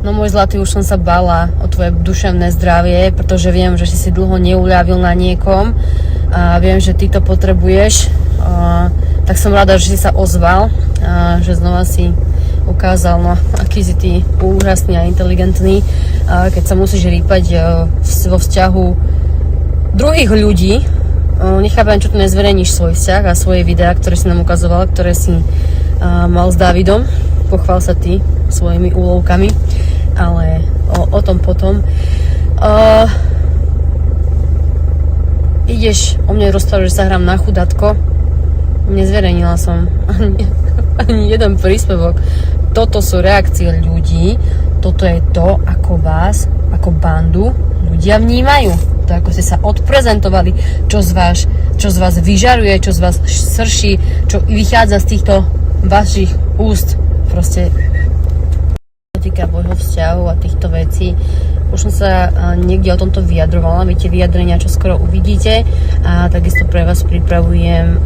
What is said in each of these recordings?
No môj zlatý, už som sa bála o tvoje duševné zdravie, pretože viem, že si dlho neuľavil na niekom a viem, že ty to potrebuješ. Tak som rada, že si sa ozval, že znova si ukázal, no aký si ty úžasný a inteligentný, keď sa musíš rýpať vo vzťahu druhých ľudí. Nechápam, čo tu nezverejníš svoj vzťah a svoje videá, ktoré si nám ukazoval, ktoré si mal s Dávidom. Pochvál sa ty svojimi úlovkami, ale o tom potom. Ideš o mne rozprávať, že sa hrám na chudatko. Nezverejnila som ani jeden príspevok. Toto sú reakcie ľudí. Toto je to, ako vás, ako bandu ľudia vnímajú. To, ako ste sa odprezentovali, čo z vás vyžaruje, čo z vás srší, čo vychádza z týchto vašich úst. Proste týka môjho vzťahu a týchto vecí. Už som sa niekde o tomto vyjadrovala, vy tie vyjadrenia, čo skoro uvidíte, a takisto pre vás pripravujem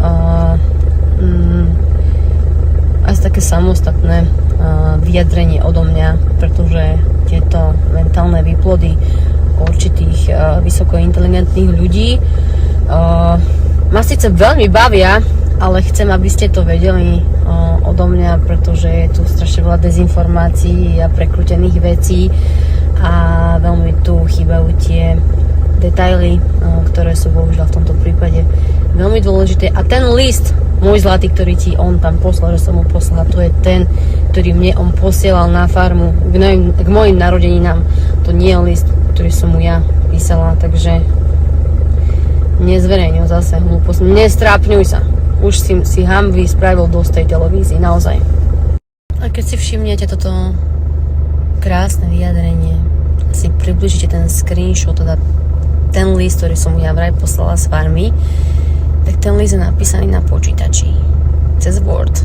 aj také samostatné vyjadrenie odo mňa, pretože tieto mentálne výplody určitých vysokointeligentných ľudí ma síce veľmi bavia, ale chcem, aby ste to vedeli odo mňa, pretože je tu strašne veľa dezinformácií a prekrútených vecí a veľmi tu chýbajú tie detaily, ktoré sú bohužiaľ v tomto prípade veľmi dôležité. A ten list, môj zlatý, ktorý ti on tam poslal, že som mu poslala, to je ten, ktorý mne on posielal na farmu k mojim narodeninám. To nie je list, ktorý som mu ja písala, takže nezverejňuj zase hlúposť. Nestrápňuj sa. Už si hanby spravil dosť tej televízii, naozaj. A keď si všimnete toto krásne vyjadrenie, si približíte ten screenshot, teda ten list, ktorý som ja vraj poslala z farmy, tak ten list je napísaný na počítači. Cez Word.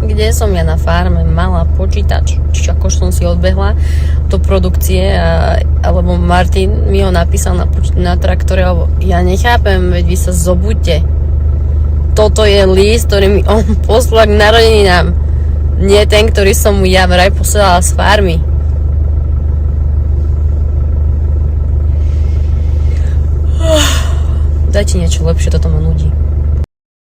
Kde som ja na farme mala počítač, čiže ako som si odbehla do produkcie, alebo Martin mi ho napísal na traktore, alebo ja nechápem, veď vy sa zobuďte. Toto je list, ktorý mi on poslal k narodeninám. Nie ten, ktorý som mu ja vraj poslala z farmy. Dajte niečo lepšie, toto ma nudí.